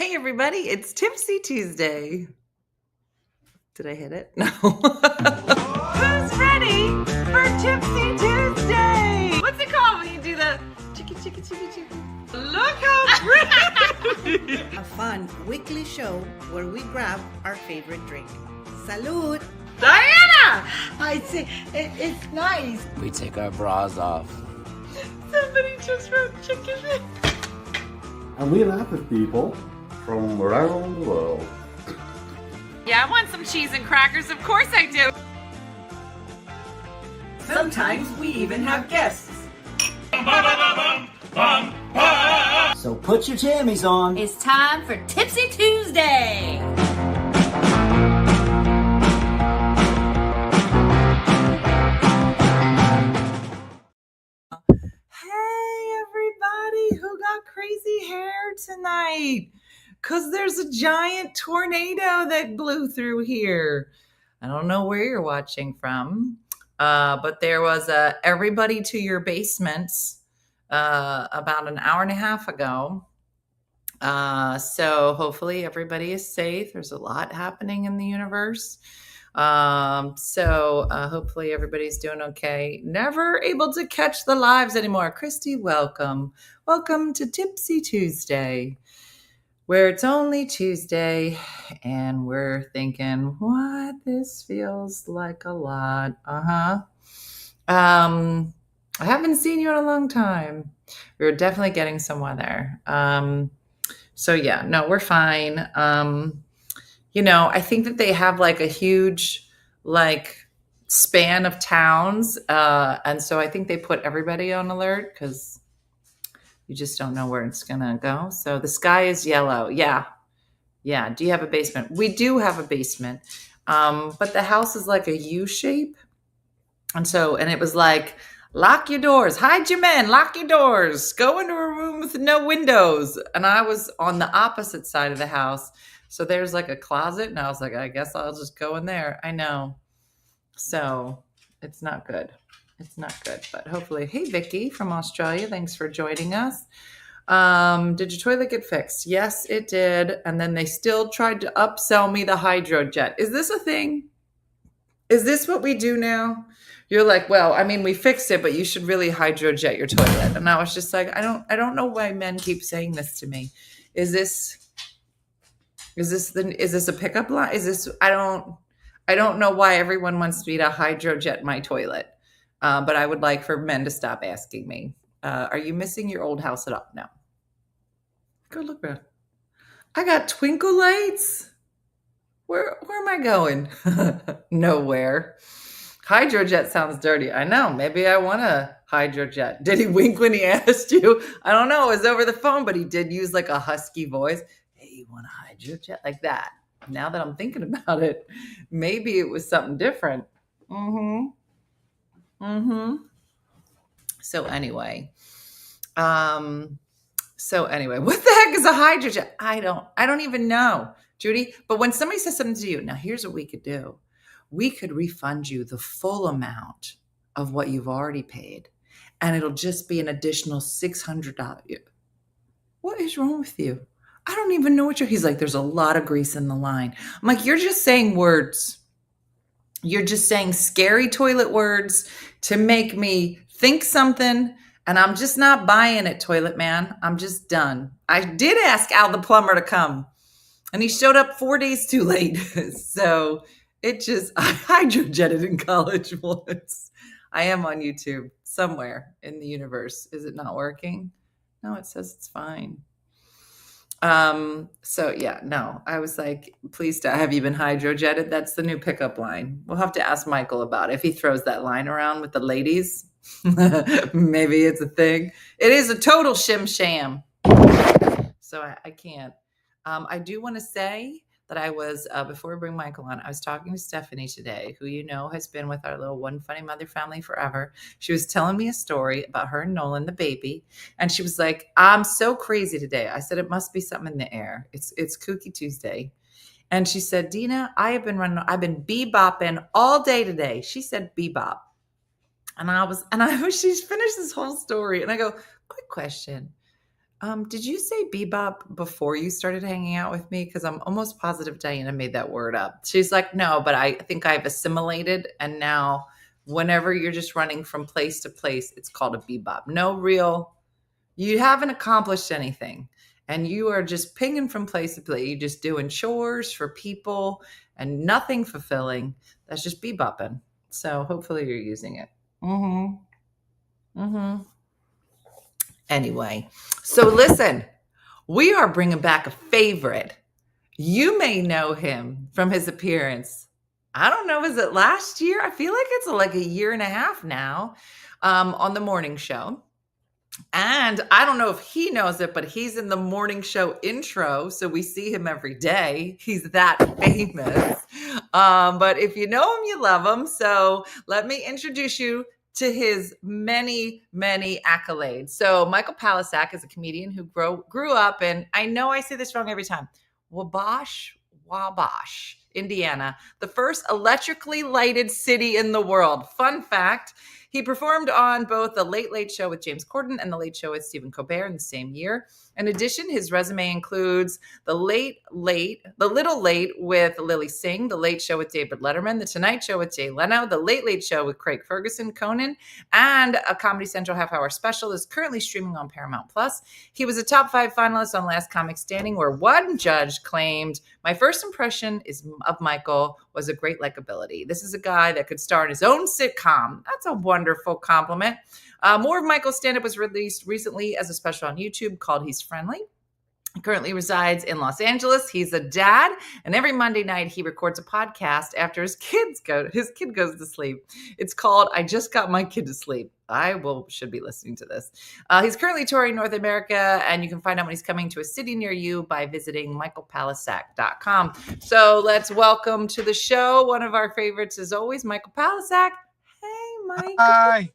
Hey, everybody, it's Tipsy Tuesday. Did I hit it? No. Who's ready for Tipsy Tuesday? What's it called when you do the chicky, chicky, chicky, chicky? Look how pretty! A fun weekly show where we grab our favorite drink. Salud! Diana! I say, it's nice. We take our bras off. Somebody just wrote chicken. And we laugh at people from around the world. Yeah, I want some cheese and crackers. Of course I do. Sometimes we even have guests. So put your jammies on. It's time for Tipsy Tuesday. Hey, everybody who got crazy hair tonight. Because there's a giant tornado that blew through here. I don't know where you're watching from, but there was a Everybody to Your Basements about an hour and a half ago. So hopefully everybody is safe. There's a lot happening in the universe. So hopefully everybody's doing okay. Never able to catch the lives anymore. Christy, welcome. Welcome to Tipsy Tuesday, where it's only Tuesday and we're thinking, what? This feels like a lot. I haven't seen you in a long time. We're definitely getting some weather. So yeah, no, we're fine. I think that they have like a huge span of towns. And so I think they put everybody on alert because you just don't know where it's going to go. So the sky is yellow. Yeah. Yeah. Do you have a basement? We do have a basement. But the house is like a U shape. And it was like, lock your doors, hide your men, lock your doors, go into a room with no windows. And I was on the opposite side of the house. So there's like a closet. And I was like, I guess I'll just go in there. I know. So it's not good. It's not good, but hopefully. Hey, Vicky from Australia. Thanks for joining us. Did your toilet get fixed? Yes, it did. And then they still tried to upsell me the hydrojet. Is this a thing? Is this what we do now? You're like, well, I mean, we fixed it, but you should really hydrojet your toilet. And I was just like, I don't know why men keep saying this to me. Is this a pickup line? I don't know why everyone wants me to hydrojet my toilet. But I would like for men to stop asking me, are you missing your old house at all? No. Go look around. I got twinkle lights. Where am I going? Nowhere. Hydrojet sounds dirty. I know. Maybe I want a hydrojet. Did he wink when he asked you? I don't know. It was over the phone, but he did use like a husky voice. Hey, you want a hydrojet? Like that. Now that I'm thinking about it, maybe it was something different. So anyway, what the heck is a hydrojet? I don't even know, Judy. But when somebody says something to you, now here's what we could do. We could refund you the full amount of what you've already paid, and it'll just be an additional $600. What is wrong with you? I don't even know he's like, there's a lot of grease in the line. I'm like, you're just saying words. You're just saying scary toilet words to make me think something, and I'm just not buying it, toilet man. I'm just done. I did ask Al the plumber to come, and he showed up 4 days too late. So I hydrojetted in college once. I am on YouTube somewhere in the universe. Is it not working? No, it says it's fine. I was like, please stop. Have you been hydrojetted? That's the new pickup line. We'll have to ask Michael about it. If he throws that line around with the ladies, maybe it's a thing. It is a total shim sham. So I can't. I do want to say that I was, before we bring Michael on, I was talking to Stephanie today, who has been with our little OneFunnyMother family forever. She was telling me a story about her and Nolan, the baby. And she was like, I'm so crazy today. I said, it must be something in the air. It's Kooky Tuesday. And she said, Dina, I've been bebopping all day today. She said bebop. And she's finished this whole story. And I go, quick question. Did you say bebop before you started hanging out with me? Because I'm almost positive Diana made that word up. She's like, no, but I think I've assimilated. And now, whenever you're just running from place to place, it's called a bebop. No real, you haven't accomplished anything. And you are just pinging from place to place. You're just doing chores for people and nothing fulfilling. That's just bebopping. So hopefully you're using it. Anyway, so listen, we are bringing back a favorite. You may know him from his appearance. I don't know, is it last year? I feel like it's like a year and a half now on the morning show. And I don't know if he knows it, but he's in the morning show intro. So we see him every day. He's that famous. But if you know him, you love him. So let me introduce you to his many, many accolades. So Michael Palascak is a comedian who grew up in, I know I say this wrong every time, Wabash, Indiana, the first electrically lighted city in the world. Fun fact, he performed on both The Late Late Show with James Corden and The Late Show with Stephen Colbert in the same year. In addition, his resume includes The Little Late with Lilly Singh, The Late Show with David Letterman, The Tonight Show with Jay Leno, The Late Late Show with Craig Ferguson, Conan, and a Comedy Central half-hour special is currently streaming on Paramount+. He was a top 5 finalist on Last Comic Standing, where one judge claimed, "My first impression of Michael was a great likability. This is a guy that could star in his own sitcom." That's a wonderful compliment. More of Michael's stand-up was released recently as a special on YouTube called He's Friendly. He currently resides in Los Angeles. He's a dad, and every Monday night he records a podcast after his kid goes to sleep. It's called I Just Got My Kid to Sleep. Should be listening to this. He's currently touring North America, and you can find out when he's coming to a city near you by visiting michaelpalascak.com. So let's welcome to the show one of our favorites as always, Michael Palascak. Hey, Mike. Hi.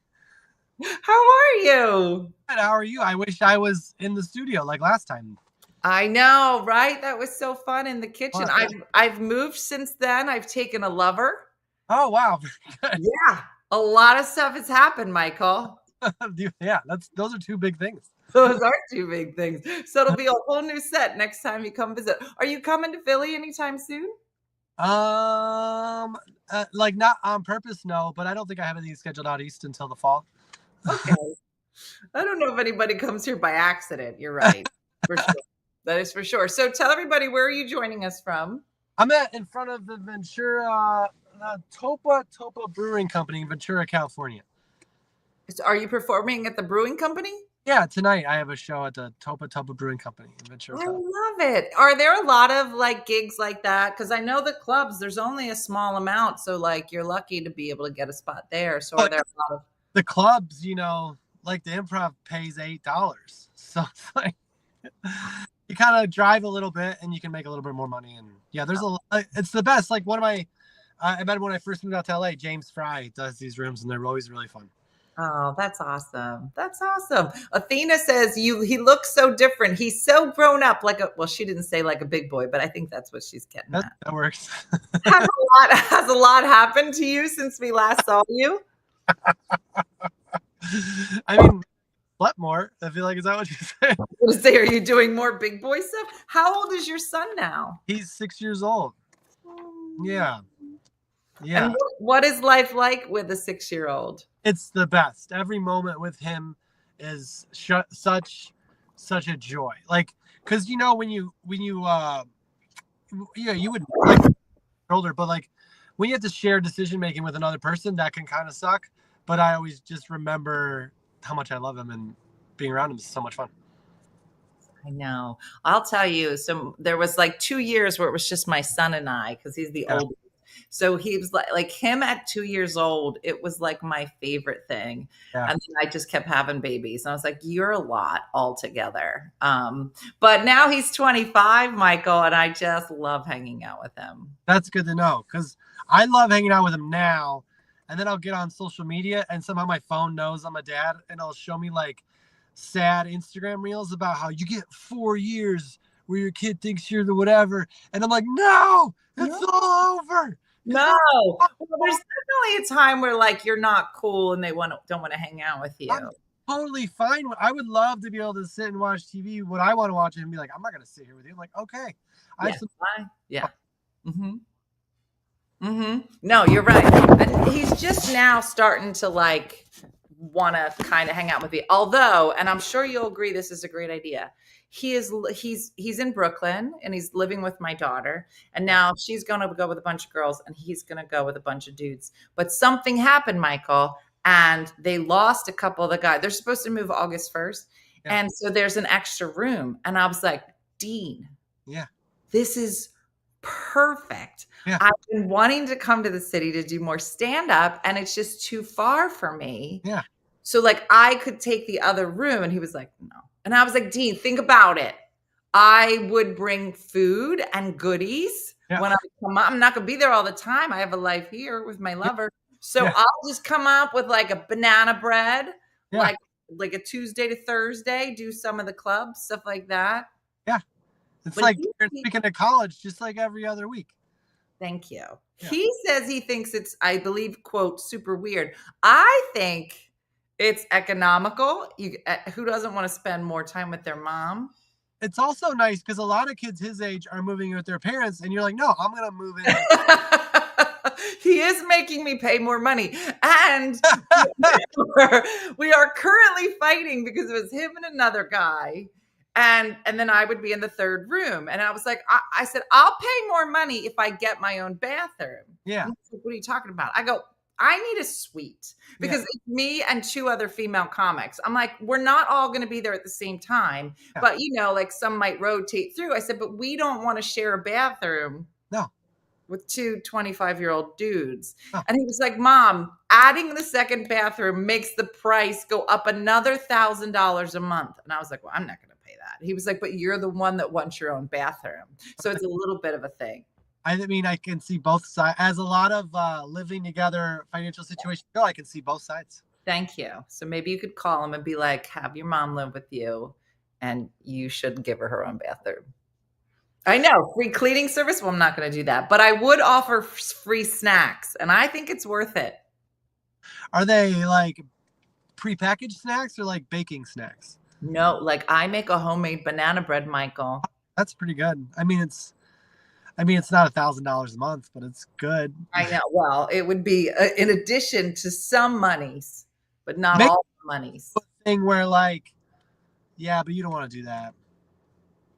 How are you? Good. How are you? I wish I was in the studio like last time. I know, right? That was so fun in the kitchen. I've moved since then. I've taken a lover. Oh, wow. Very good. Yeah. A lot of stuff has happened, Michael. Yeah, those are two big things. Those are two big things. So it'll be a whole new set next time you come visit. Are you coming to Philly anytime soon? Like not on purpose, no, but I don't think I have anything scheduled out east until the fall. Okay. I don't know if anybody comes here by accident. You're right. For sure. That is for sure. So tell everybody, where are you joining us from? I'm in front of the Ventura Topa Brewing Company in Ventura, California. So are you performing at the brewing company? Yeah, tonight I have a show at the Topa Brewing Company in Ventura. I love it. Are there a lot of like gigs like that? Because I know the clubs, there's only a small amount. So like you're lucky to be able to get a spot there. So are there a lot of the clubs, like the Improv pays $8. So it's like you kind of drive a little bit and you can make a little bit more money. And yeah, it's the best. Like I met him when I first moved out to LA. James Fry does these rooms and they're always really fun. Oh, that's awesome. That's awesome. Athena says he looks so different. He's so grown up she didn't say like a big boy, but I think that's what she's getting at. That works. Has a lot happened to you since we last saw you? I mean, what more? I feel like, is that what you said? I was going to say, are you doing more big boy stuff? How old is your son now? He's 6 years old. Yeah. And what is life like with a 6-year-old? It's the best. Every moment with him is such a joy. Like, because when you you would like older, but like when you have to share decision making with another person, that can kind of suck. But I always just remember how much I love him, and being around him is so much fun. I know. I'll tell you. So there was like 2 years where it was just my son and I, because he's the oldest. So he was like him at 2 years old. It was like my favorite thing. Yeah. And then I just kept having babies. And I was like, you're a lot altogether. But now he's 25, Michael, and I just love hanging out with him. That's good to know, because I love hanging out with him now. And then I'll get on social media and somehow my phone knows I'm a dad and it'll show me like sad Instagram reels about how you get 4 years where your kid thinks you're the whatever. And I'm like, no, it's all over. No. Well, there's definitely a time where like you're not cool and they don't want to hang out with you. totally fine. I would love to be able to sit and watch TV when I want to watch it and be like, I'm not going to sit here with you. I'm like, okay. Yeah. Mm-hmm. Mm-hmm. No, you're right. And he's just now starting to like want to kind of hang out with me. Although, and I'm sure you'll agree, this is a great idea. He's in Brooklyn and he's living with my daughter. And now she's going to go with a bunch of girls and he's going to go with a bunch of dudes. But something happened, Michael, and they lost a couple of the guys. They're supposed to move August 1st. Yeah. And so there's an extra room. And I was like, Dean, this is perfect. Yeah. I've been wanting to come to the city to do more stand-up and it's just too far for me. Yeah. So like I could take the other room. And he was like, no. And I was like, Dean, think about it. I would bring food and goodies when I come up. I'm not going to be there all the time. I have a life here with my lover. So I'll just come up with like a banana bread, like a Tuesday to Thursday, do some of the clubs, stuff like that. Yeah. It's but like you're speaking to college just like every other week. Thank you. Yeah. He says he thinks it's, I believe, quote, super weird. I think it's economical. Who doesn't want to spend more time with their mom? It's also nice because a lot of kids his age are moving with their parents and you're like, no, I'm going to move in. He is making me pay more money. And we are currently fighting because it was him and another guy. And then I would be in the third room. And I was like, I said, I'll pay more money if I get my own bathroom. Yeah. Like, what are you talking about? I go, I need a suite because it's me and two other female comics. I'm like, we're not all going to be there at the same time. Yeah. But, you know, like some might rotate through. I said, but we don't want to share a bathroom. No. With two 25-year-old dudes. Oh. And he was like, Mom, adding the second bathroom makes the price go up another $1,000 a month. And I was like, well, I'm not going to pay that. He was like, but you're the one that wants your own bathroom. So it's a little bit of a thing. I mean, I can see both sides. As a lot of living together financial situations go, I can see both sides. Thank you. So maybe you could call him and be like, have your mom live with you and you should give her own bathroom. I know, free cleaning service. Well, I'm not going to do that, but I would offer free snacks and I think it's worth it. Are they like prepackaged snacks or like baking snacks? No, like I make a homemade banana bread, Michael. That's pretty good. I mean, it's not $1,000 a month, but it's good. I know. Well, it would be in addition to some monies, but not all the monies. Thing where like, yeah, but you don't want to do that.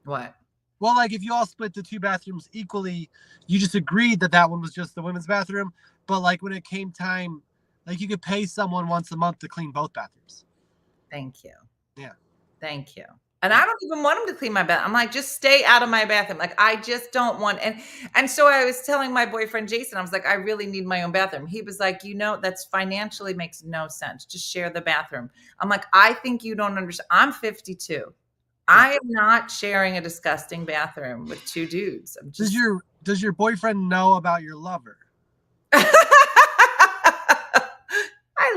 What? Well, like if you all split the two bathrooms equally, you just agreed that one was just the women's bathroom. But like when it came time, like you could pay someone once a month to clean both bathrooms. Thank you. Yeah. Thank you. And I don't even want him to clean my bathroom. I'm like, just stay out of my bathroom. Like, I just don't want. And so I was telling my boyfriend, Jason, I was like, I really need my own bathroom. He was like, you know, that's financially makes no sense. Just share the bathroom. I'm like, I think you don't understand. I'm 52. I am not sharing a disgusting bathroom with two dudes. I'm just... Does your boyfriend know about your lover? I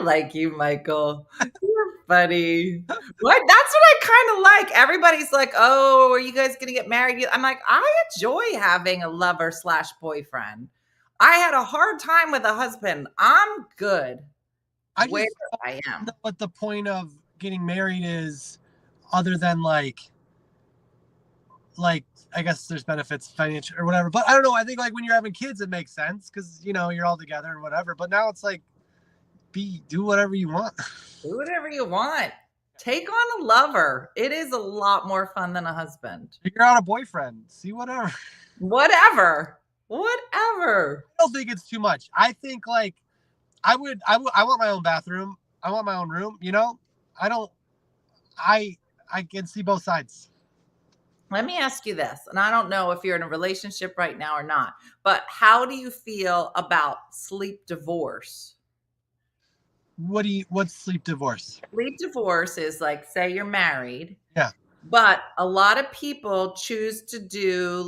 like you, Michael. You're funny. What? That's what I kind of like. Everybody's like, oh, are you guys going to get married? I'm like, I enjoy having a lover / boyfriend. I had a hard time with a husband. I'm good. I am. What the point of getting married is, other than like I guess there's benefits financial or whatever, but I don't know. I think like when you're having kids, it makes sense because you know you're all together and whatever. But now it's like, do whatever you want. Do whatever you want. Take on a lover. It is a lot more fun than a husband. Figure out a boyfriend. See whatever. Whatever. I don't think it's too much. I think like I want my own bathroom. I want my own room. You know, I can see both sides. Let me ask you this, and I don't know if you're in a relationship right now or not, but how do you feel about sleep divorce? What's sleep divorce? Sleep divorce is like, say you're married. Yeah. But a lot of people choose to do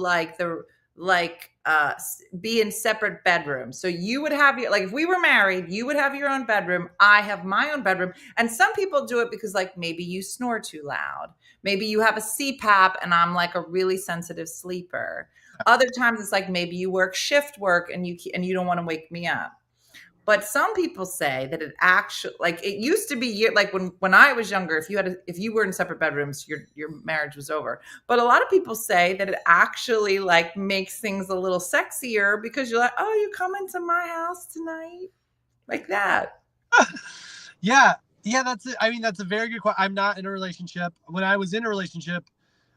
be in separate bedrooms. So you would have your, like if we were married, you would have your own bedroom. I have my own bedroom. And some people do it because like maybe you snore too loud. Maybe you have a CPAP and I'm like a really sensitive sleeper. Other times it's like maybe you work shift work and you don't want to wake me up. But some people say that it actually, like it used to be, like when I was younger, if you were in separate bedrooms, your marriage was over. But a lot of people say that it actually like makes things a little sexier because you're like, oh, you come into my house tonight, like that. Yeah, that's it. I mean, that's a very good question. I'm not in a relationship. When I was in a relationship,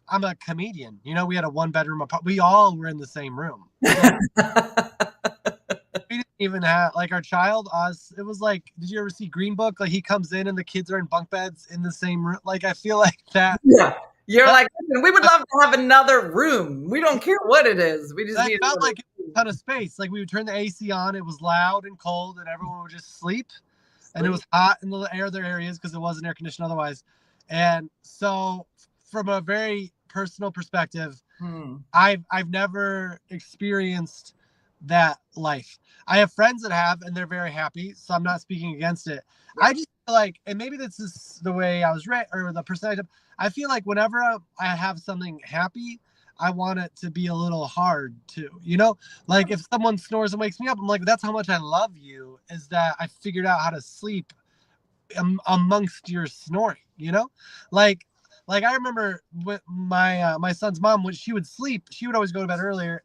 I'm a comedian. You know, we had a 1-bedroom apartment. We all were in the same room. So we didn't even have like our child, us. It was like, did you ever see Green Book? Like he comes in and the kids are in bunk beds in the same room. Like I feel like that. Yeah. You're like, listen, we would love to have another room. We don't care what it is. We just That need felt like a ton of space. Like we would turn the AC on. It was loud and cold and everyone would just sleep. And it was hot in the other areas because it wasn't air conditioned otherwise. And so from a very personal perspective, I've never experienced that life. I have friends that have, and they're very happy. So I'm not speaking against it. Yeah. I just feel like, and maybe this is the way I was raised or the percentage. I feel like whenever I have something happy, I want it to be a little hard too, you know, like if someone snores and wakes me up, I'm like, that's how much I love you, is that I figured out how to sleep amongst your snoring, you know, like I remember with my son's mom, when she would sleep, she would always go to bed earlier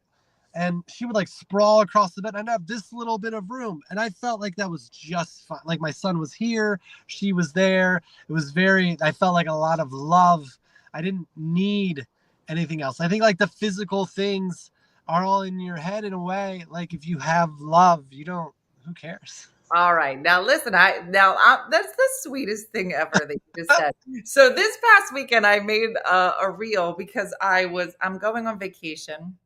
and she would like sprawl across the bed and I'd have this little bit of room. And I felt like that was just fine. Like my son was here, she was there. It was I felt like a lot of love. I didn't need anything else. I think like the physical things are all in your head in a way. Like if you have love, who cares? All right. Now listen, that's the sweetest thing ever that you just said. So this past weekend I made a reel because I'm going on vacation.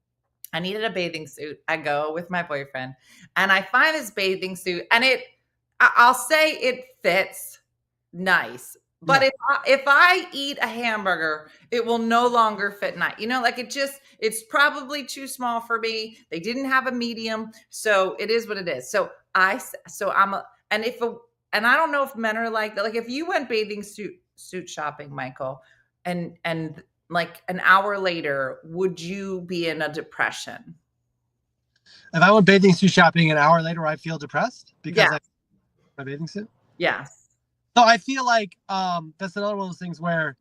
I needed a bathing suit. I go with my boyfriend and I find this bathing suit and I'll say it fits nice. But if I eat a hamburger, it will no longer fit nice. You know, like it's probably too small for me. They didn't have a medium. So it is what it is. And I don't know if men are like that. Like if you went bathing suit shopping, Michael, and like an hour later, would you be in a depression? If I went bathing suit shopping an hour later, I feel depressed because I my bathing suit? Yes. So I feel like that's another one of those things where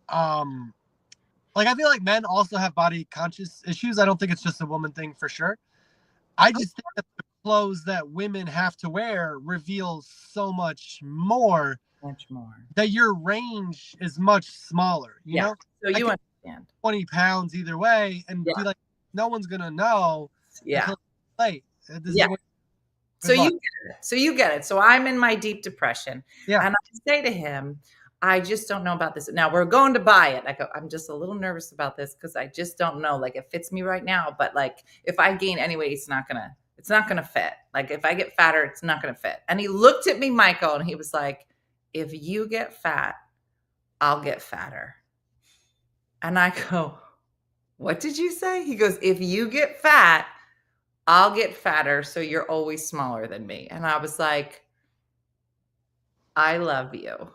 like I feel like men also have body conscious issues. I don't think it's just a woman thing for sure. I just think that the clothes that women have to wear reveals so much more that your range is much smaller, you know? So you understand 20 pounds either way and be like, no one's gonna know until it's late. So you get it. So I'm in my deep depression. Yeah. And I say to him, I just don't know about this. Now we're going to buy it. I go, I'm just a little nervous about this because I just don't know. Like it fits me right now, but like if I gain any weight, it's not gonna fit. Like if I get fatter, it's not gonna fit. And he looked at me, Michael, and he was like, if you get fat, I'll get fatter. And I go, what did you say? He goes, if you get fat, I'll get fatter, so you're always smaller than me. And I was like, I love you.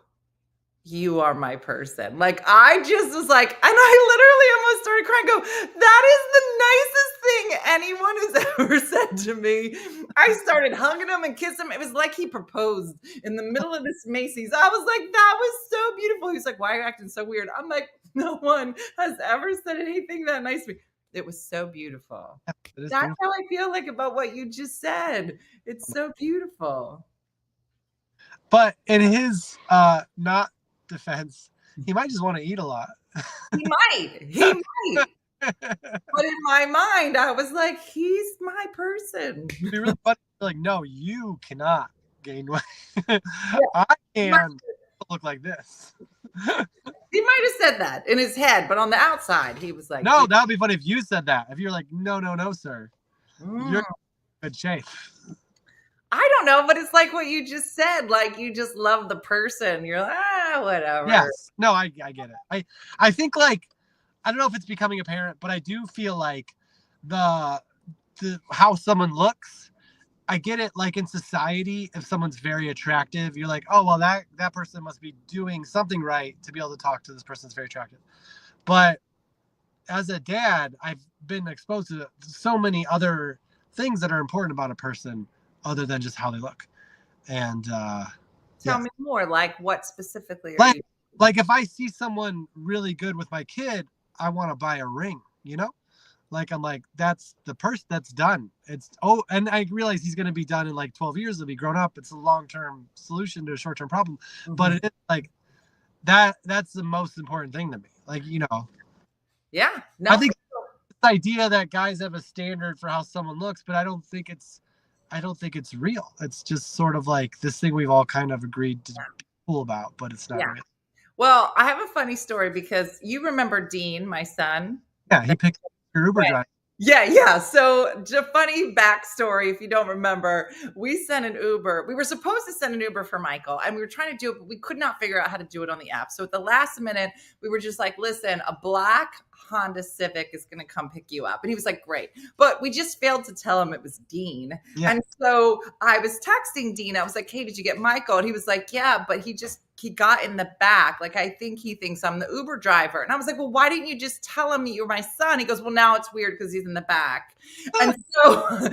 You are my person. Like, I just was like, and I literally almost started crying, go, that is the nicest thing anyone has ever said to me. I started hugging him and kissing him. It was like he proposed in the middle of this Macy's. I was like, that was so beautiful. He was like, why are you acting so weird? I'm like, no one has ever said anything that nice to me. It was so beautiful. That's how I feel like about what you just said. It's so beautiful. But in his not defense, he might just want to eat a lot. He might. But in my mind, I was like, he's my person. It'd be really funny. Like, no, you cannot gain weight. I can look like this. He might have said that in his head, but on the outside, he was like, no, that would be funny if you said that. If you're like, no, sir. You're in good shape. I don't know, but it's like what you just said. Like, you just love the person. You're like, whatever. Yes. No, I get it. I think, like, I don't know if it's becoming apparent, but I do feel like the how someone looks, I get it. Like in society, if someone's very attractive, you're like, oh, well, that person must be doing something right to be able to talk to this person that's very attractive. But as a dad, I've been exposed to so many other things that are important about a person. other than just how they look. And Tell me more. Like what specifically? Like if I see someone really good with my kid, I want to buy a ring. You know, like I'm like that's the person that's done. And I realize he's going to be done in like 12 years. He'll be grown up. It's a long-term solution to a short-term problem, but it is like that. That's the most important thing to me. Like Yeah. No. I think this idea that guys have a standard for how someone looks, but I don't think it's real. It's just sort of like this thing we've all kind of agreed to be cool about, but it's not real. Well, I have a funny story because you remember Dean, my son. Yeah, he picked up your Uber driver. Yeah. So, funny backstory. If you don't remember, we sent an Uber. We were supposed to send an Uber for Michael, and we were trying to do it, but we could not figure out how to do it on the app. So, at the last minute, we were just like, "Listen, a black Honda Civic is going to come pick you up," and he was like, "Great," but we just failed to tell him it was Dean. Yeah. And so I was texting Dean. I was like, "Hey, did you get Michael?" And he was like, "Yeah, but he got in the back. Like, I think he thinks I'm the Uber driver." And I was like, "Well, why didn't you just tell him you're my son?" He goes, "Well, now it's weird because he's in the back." And so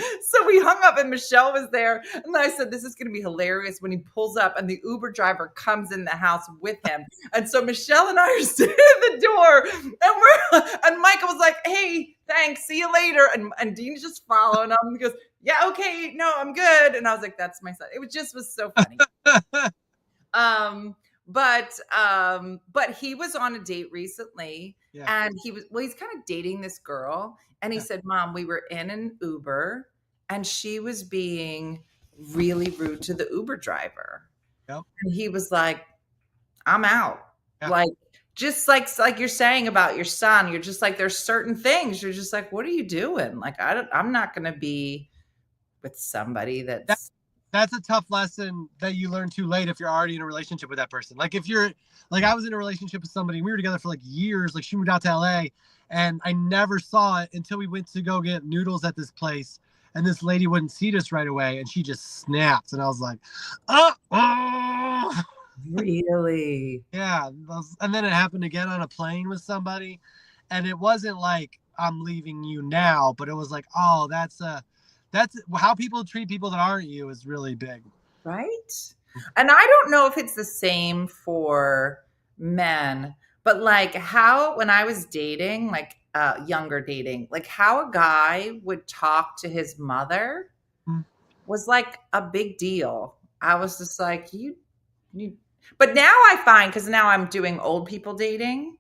we hung up and Michelle was there. And I said, "This is going to be hilarious when he pulls up and the Uber driver comes in the house with him." And so Michelle and I are sitting at the door and Michael was like, "Hey, thanks. See you later." And Dean's just following him. He goes, "Yeah, okay. No, I'm good." And I was like, "That's my son." It was so funny. But he was on a date recently and he's kind of dating this girl. And he said, "Mom, we were in an Uber and she was being really rude to the Uber driver." Yep. And he was like, "I'm out." Yep. Like, just like you're saying about your son, you're just like, there's certain things you're just like, what are you doing? Like, I'm not going to be with somebody that's a tough lesson that you learn too late if you're already in a relationship with that person. Like if you're like, I was in a relationship with somebody, we were together for like years, like she moved out to LA and I never saw it until we went to go get noodles at this place. And this lady wouldn't seat us right away. And she just snapped. And I was like, oh. Really? Yeah. And then it happened again on a plane with somebody. And it wasn't like, I'm leaving you now, but it was like, oh, that's how people treat people that aren't you is really big. Right. And I don't know if it's the same for men, but like how, when I was dating, like younger dating, like how a guy would talk to his mother was like a big deal. I was just like, you, but now I find, because now I'm doing old people dating.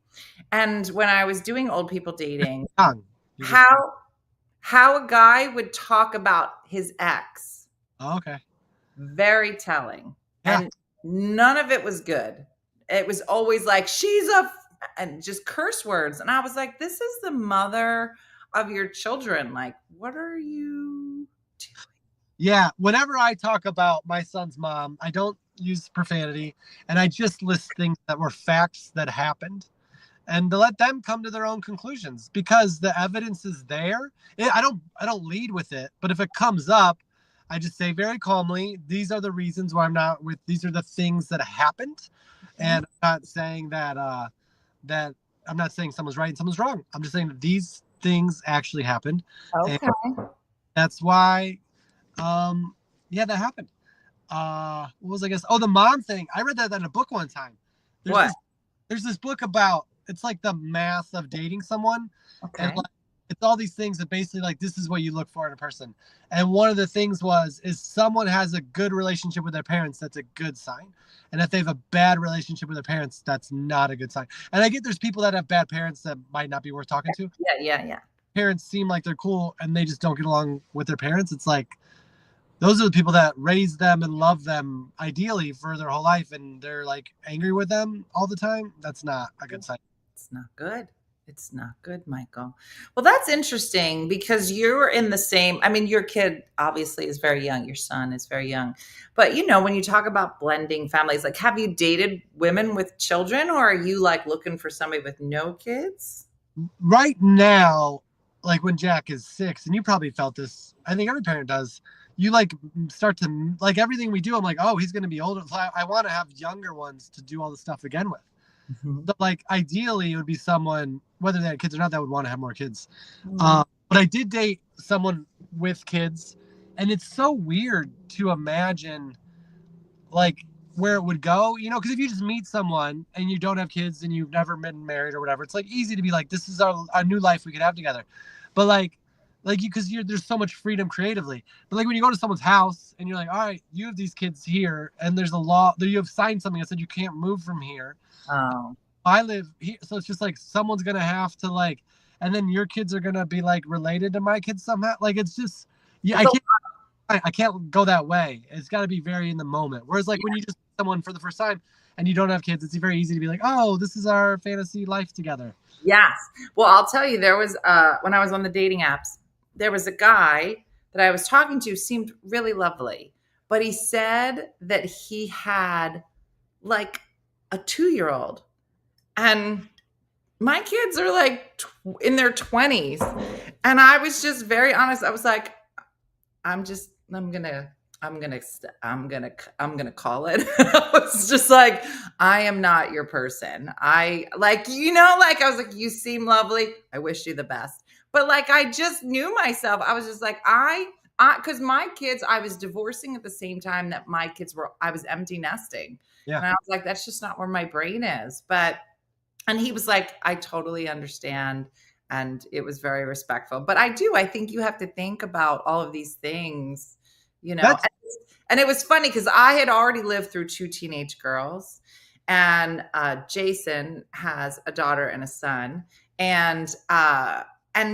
And when I was doing old people dating, how a guy would talk about his ex. Oh, okay. Very telling. Yeah. And none of it was good. It was always like, and just curse words. And I was like, this is the mother of your children. Like, what are you doing? Yeah. Whenever I talk about my son's mom, I don't use profanity and I just list things that were facts that happened. And to let them come to their own conclusions because the evidence is there. I don't lead with it, but if it comes up, I just say very calmly, these are the reasons why I'm not with, these are the things that happened. And I'm not saying that I'm not saying someone's right and someone's wrong. I'm just saying that these things actually happened. Okay. And that's why, that happened. What was I guess? Oh, the mom thing. I read that in a book one time. There's this book about, it's like the math of dating someone. Okay. And like, it's all these things that basically like, this is what you look for in a person. And one of the things is someone has a good relationship with their parents. That's a good sign. And if they have a bad relationship with their parents, that's not a good sign. And I get there's people that have bad parents that might not be worth talking to. Yeah. Parents seem like they're cool and they just don't get along with their parents. It's like, those are the people that raise them and love them ideally for their whole life. And they're like angry with them all the time. That's not a good sign. It's not good. It's not good, Michael. Well, that's interesting because you're in the same, I mean, your kid obviously is very young. Your son is very young. But, when you talk about blending families, like have you dated women with children or are you like looking for somebody with no kids? Right now, like when Jack is 6, and you probably felt this, I think every parent does, you like start to like everything we do. I'm like, oh, he's going to be older. So I want to have younger ones to do all the stuff again with. But like ideally it would be someone, whether they had kids or not, that would want to have more kids. But I did date someone with kids And it's so weird to imagine like where it would go, you know, because if you just meet someone and you don't have kids and you've never been married or whatever, it's like easy to be like, this is our new life we could have together. But like you, because there's so much freedom creatively. But like when you go to someone's house and you're like, all right, you have these kids here and there's a law that you have signed something that said you can't move from here. Oh. I live here. So it's just like someone's going to have to like, and then your kids are going to be like related to my kids somehow. Like it's just, yeah, I can't go that way. It's got to be very in the moment. Whereas like when you just meet someone for the first time and you don't have kids, it's very easy to be like, oh, this is our fantasy life together. Yes. Well, I'll tell you, there was when I was on the dating apps, there was a guy that I was talking to, seemed really lovely, but he said that he had like a 2-year-old, and my kids are like in their 20s, and I was just very honest. I was like, I'm gonna call it. I was just like, I am not your person. I like, like I was like, you seem lovely. I wish you the best. But like, I just knew myself. I was just like, because my kids, I was divorcing at the same time that my kids I was empty nesting. Yeah. And I was like, that's just not where my brain is. And he was like, I totally understand. And it was very respectful. But I think you have to think about all of these things, you know. And it was funny because I had already lived through 2 teenage girls, and Jason has a daughter and a son. And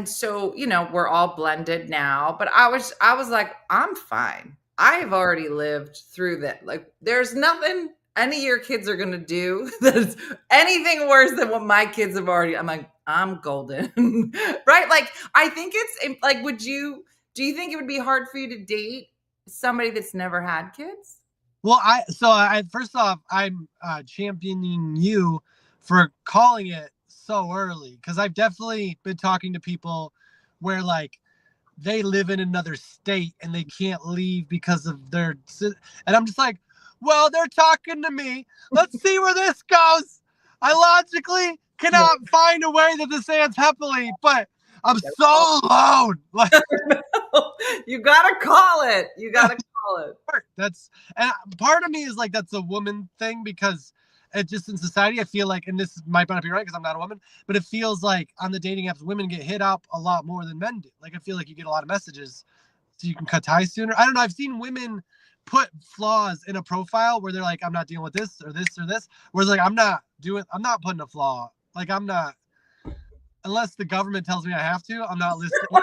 so, you know, we're all blended now, but I was like, I'm fine. I've already lived through that. Like, there's nothing any of your kids are going to do that's anything worse than what my kids have already. I'm like, I'm golden. Right? Like, I think it's like, do you think it would be hard for you to date somebody that's never had kids? Well, first off, I'm championing you for calling it so early, because I've definitely been talking to people where like they live in another state and they can't leave because of and I'm just like, well, they're talking to me. Let's see where this goes. I logically cannot find a way that this ends happily, but I'm so alone. Like, you gotta call it. You gotta call it. And part of me is like, that's a woman thing, because it just in society, I feel like, and this might not be right because I'm not a woman, but it feels like on the dating apps, women get hit up a lot more than men do. Like, I feel like you get a lot of messages so you can cut ties sooner. I don't know. I've seen women put flaws in a profile where they're like, I'm not dealing with this or this or this. Whereas like, I'm not putting a flaw. Like, I'm not, unless the government tells me I have to, I'm not listening.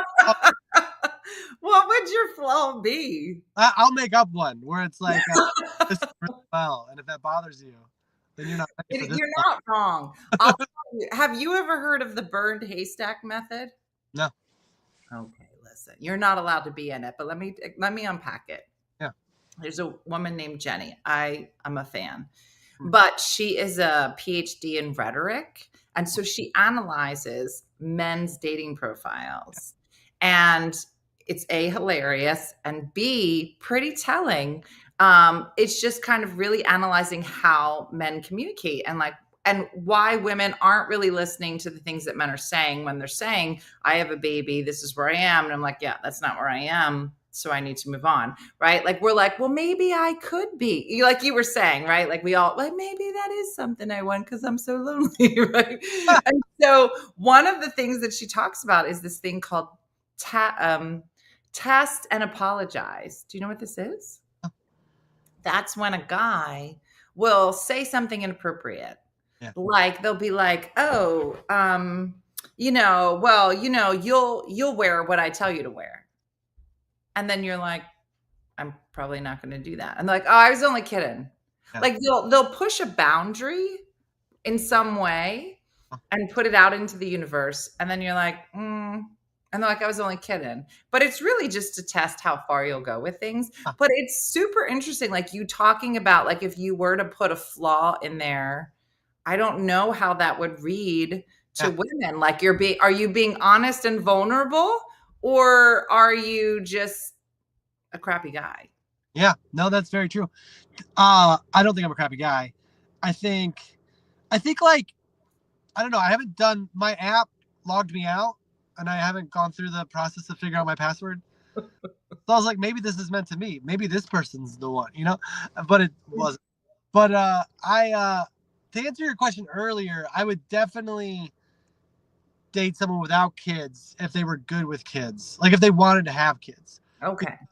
What would your flaw be? I'll make up one where it's like, this is really well. And if that bothers you, then you're not. You're not wrong. I'll tell you, have you ever heard of the burned haystack method? No. Okay, listen. You're not allowed to be in it, but let me unpack it. Yeah. There's a woman named Jenny. I'm a fan, but she is a PhD in rhetoric, and so she analyzes men's dating profiles, and it's A, hilarious, and B, pretty telling. It's just kind of really analyzing how men communicate and why women aren't really listening to the things that men are saying when they're saying, I have a baby, this is where I am. And I'm like, yeah, that's not where I am. So I need to move on. Right. Like, we're like, well, maybe I could be, like you were saying, right? Like, we all like, maybe that is something I want because I'm so lonely. Right. And so one of the things that she talks about is this thing called test and apologize. Do you know what this is? That's when a guy will say something inappropriate. Yeah. Like, they'll be like, oh, you'll wear what I tell you to wear. And then you're like, I'm probably not going to do that. And they're like, oh, I was only kidding. Yeah. Like, they'll push a boundary in some way and put it out into the universe. And then you're like, and they're like, I was only kidding. But it's really just to test how far you'll go with things. But it's super interesting. Like, you talking about, like, if you were to put a flaw in there, I don't know how that would read to women. Like, are you being honest and vulnerable, or are you just a crappy guy? Yeah, no, that's very true. I don't think I'm a crappy guy. I think like, I don't know. I haven't done, my app logged me out, and I haven't gone through the process of figuring out my password. So I was like, maybe this is meant to me. Maybe this person's the one, but it wasn't. But to answer your question earlier, I would definitely date someone without kids if they were good with kids, like if they wanted to have kids. Okay. Because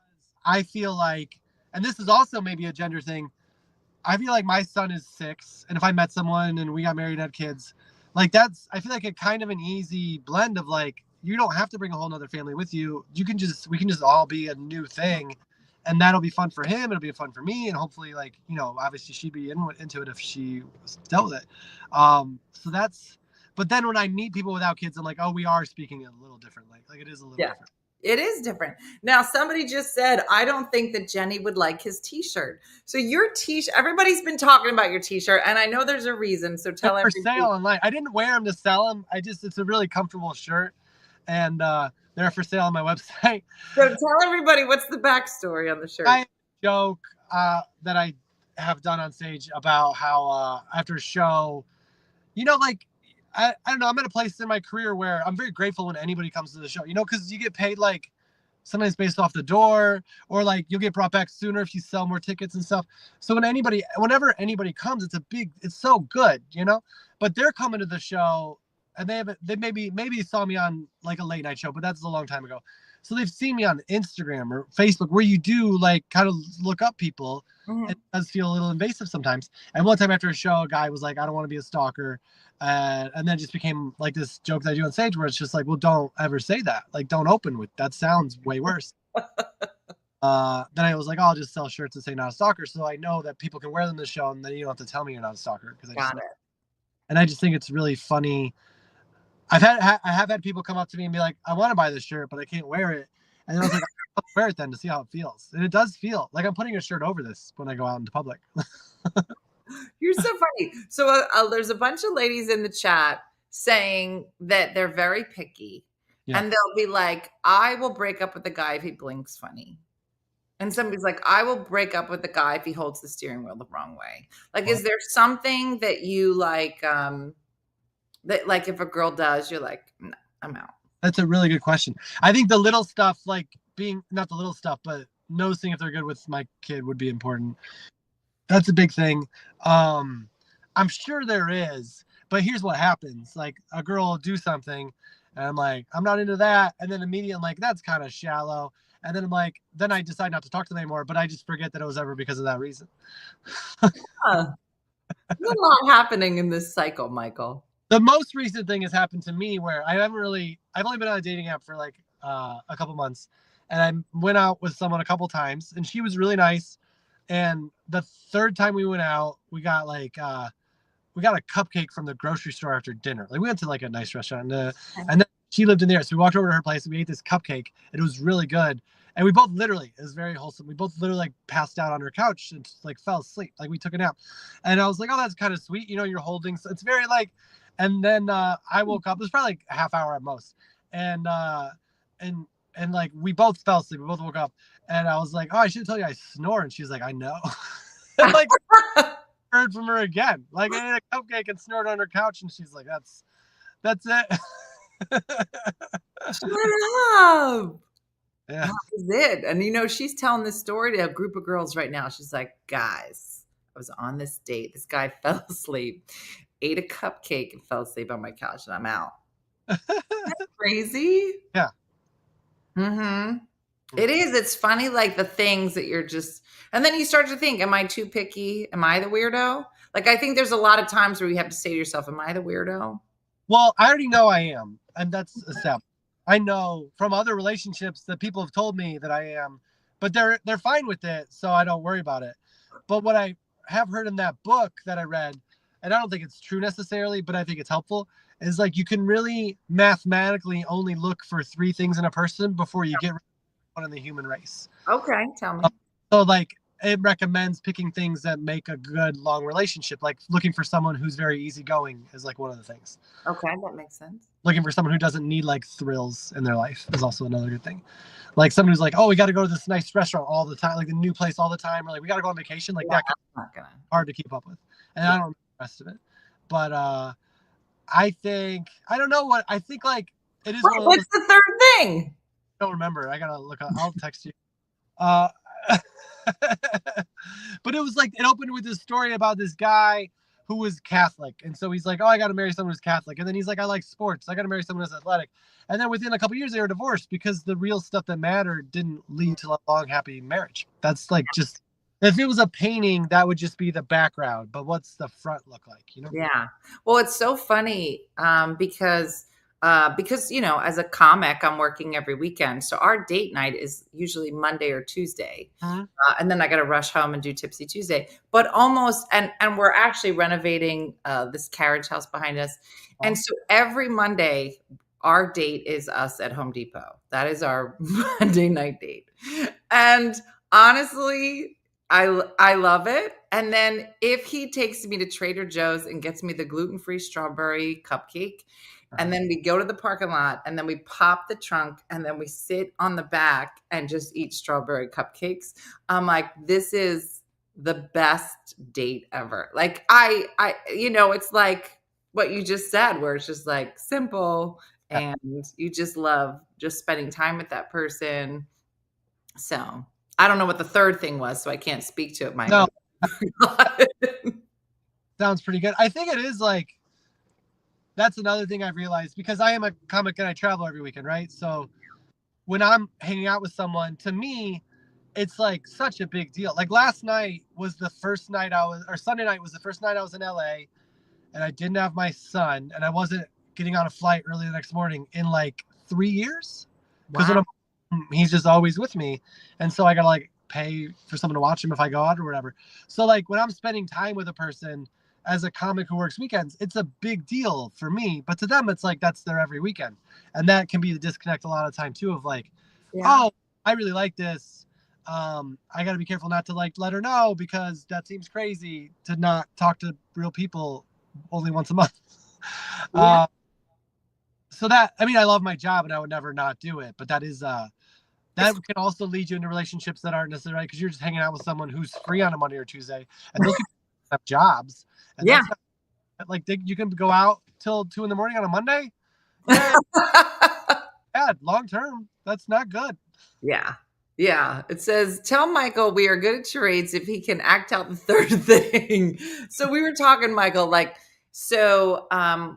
I feel like, and this is also maybe a gender thing, I feel like my son is 6, and if I met someone and we got married and had kids, like I feel like a kind of an easy blend of like, you don't have to bring a whole nother family with you. We can just all be a new thing, and that'll be fun for him. It'll be fun for me, and hopefully, like, obviously she'd be into it if she dealt with it. So that's. But then when I meet people without kids, I'm like, oh, we are speaking a little differently. Like it is a little different. It is different. Now, somebody just said, I don't think that Jenny would like his t-shirt. So your t-shirt, everybody's been talking about your t-shirt, and I know there's a reason. So tell everybody. For sale online. I didn't wear them to sell them. It's a really comfortable shirt, and they're for sale on my website. So tell everybody, what's the backstory on the shirt? I joke that I have done on stage about how after a show, like, I don't know, I'm at a place in my career where I'm very grateful when anybody comes to the show, because you get paid like sometimes based off the door, or like you'll get brought back sooner if you sell more tickets and stuff. So whenever anybody comes, it's so good, but they're coming to the show and they maybe saw me on like a late night show, but that's a long time ago. So they've seen me on Instagram or Facebook where you do like kind of look up people. Mm-hmm. It does feel a little invasive sometimes. And one time after a show, a guy was like, I don't want to be a stalker. And then it just became like this joke that I do on stage where it's just like, well, don't ever say that. Like, don't open with that. Sounds way worse. Then I was like, oh, I'll just sell shirts and say not a stalker. So I know that people can wear them to the show and then you don't have to tell me you're not a stalker. Got it. And I just think it's really funny. I have had people come up to me and be like, I want to buy this shirt, but I can't wear it. And then I was like, I'll wear it then to see how it feels. And it does feel like I'm putting a shirt over this when I go out into public. You're so funny. So there's a bunch of ladies in the chat saying that they're very picky. Yeah. And they'll be like, I will break up with a guy if he blinks funny. And somebody's like, I will break up with a guy if he holds the steering wheel the wrong way. Like, is there something that you like, that like if a girl does, you're like, no, I'm out? That's a really good question. I think the little stuff, like being not the little stuff, but noticing if they're good with my kid would be important. That's a big thing. I'm sure there is, but here's what happens. Like a girl will do something and I'm like, I'm not into that. And then immediately I'm like, that's kind of shallow. And then I'm like, then I decide not to talk to them anymore, but I just forget that it was ever because of that reason. There's a lot happening in this cycle, Michael. The most recent thing has happened to me where I've only been on a dating app for like a couple months, and I went out with someone a couple times and she was really nice. And the third time we went out, we got a cupcake from the grocery store after dinner. Like we went to like a nice restaurant and then she lived in there. So we walked over to her place and we ate this cupcake and it was really good. And we both it was very wholesome. We both literally like passed out on her couch and like fell asleep. Like we took a nap. And I was like, oh, that's kind of sweet. You're holding. So it's very like, and then I woke up. It was probably like a half hour at most. And like we both fell asleep. We both woke up and I was like, oh, I should tell you I snore. And she's like, I know. And like heard from her again. Like I ate a cupcake and snored on her couch. And she's like, that's it. Shut up. Yeah. That was it. And she's telling this story to a group of girls right now. She's like, guys, I was on this date. This guy fell asleep, ate a cupcake and fell asleep on my couch and I'm out. That's crazy. Yeah. Mm-hmm. It is. It's funny, like the things that you're just, and then you start to think, am I too picky? Am I the weirdo? Like, I think there's a lot of times where you have to say to yourself, am I the weirdo? Well, I already know I am. And that's a step. I know from other relationships that people have told me that I am, but they're fine with it. So I don't worry about it. But what I have heard in that book that I read, and I don't think it's true necessarily, but I think it's helpful, is like you can really mathematically only look for 3 things in a person before you get one in the human race. Okay, tell me. So like it recommends picking things that make a good long relationship, like looking for someone who's very easygoing is like one of the things. Okay, that makes sense. Looking for someone who doesn't need like thrills in their life is also another good thing. Like someone who's like, oh, we got to go to this nice restaurant all the time, like the new place all the time, or like we got to go on vacation, like that. Hard to keep up with, and I don't know the rest of it. But I think I don't know what I think. Like it is. What's the third thing? I don't remember. I gotta look up. I'll text you. Uh, but it was like, it opened with this story about this guy who was Catholic. And so he's like, oh, I got to marry someone who's Catholic. And then he's like, I like sports. I got to marry someone who's athletic. And then within a couple of years, they were divorced because the real stuff that mattered didn't lead to a long, happy marriage. That's like just, if it was a painting, that would just be the background. But what's the front look like? You know? Yeah. Well, it's so funny because as a comic, I'm working every weekend. So our date night is usually Monday or Tuesday. And then I got to rush home and do Tipsy Tuesday. But almost, and we're actually renovating this carriage house behind us. And so every Monday, our date is us at Home Depot. That is our Monday night date. And honestly, I love it. And then if he takes me to Trader Joe's and gets me the gluten-free strawberry cupcake, and then we go to the parking lot and then we pop the trunk and then we sit on the back and just eat strawberry cupcakes, I'm like, this is the best date ever. Like it's like what you just said, where it's just like simple and you just love just spending time with that person. So I don't know what the third thing was, so I can't speak to it, Michael. No. Sounds pretty good. I think it is like, that's another thing I've realized, because I am a comic and I travel every weekend, right? So when I'm hanging out with someone, to me, it's like such a big deal. Like last night was the first night Sunday night was the first night I was in LA, and I didn't have my son, and I wasn't getting on a flight early the next morning in like 3 years. Because he's just always with me. And so I gotta like pay for someone to watch him if I go out or whatever. So like when I'm spending time with a person as a comic who works weekends, it's a big deal for me. But to them, it's like that's their every weekend. And that can be the disconnect a lot of time too, of like, oh, I really like this. I gotta be careful not to like let her know, because that seems crazy to not talk to real people only once a month. So that, I mean, I love my job and I would never not do it, but that is that can also lead you into relationships that aren't necessarily right, because you're just hanging out with someone who's free on a Monday or Tuesday, and those people have jobs. And that's not, like you can go out till 2 a.m. on a Monday. Yeah, long term, that's not good. Yeah. It says, tell Michael we are good at charades if he can act out the third thing. So we were talking, Michael, like, so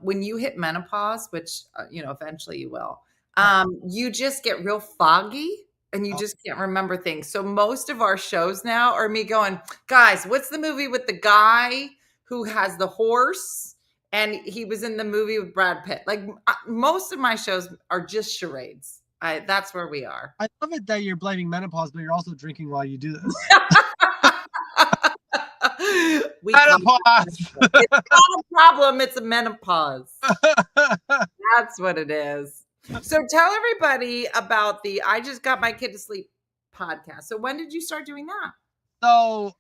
when you hit menopause, which, eventually you will, you just get real foggy and you just can't remember things. So most of our shows now are me going, guys, what's the movie with the guy who has the horse? And he was in the movie with Brad Pitt. Like most of my shows are just charades. That's where we are. I love it that you're blaming menopause, but you're also drinking while you do this. Menopause. It's not a problem. It's a menopause. That's what it is. So tell everybody about the I Just Got My Kid to Sleep podcast. So when did you start doing that? So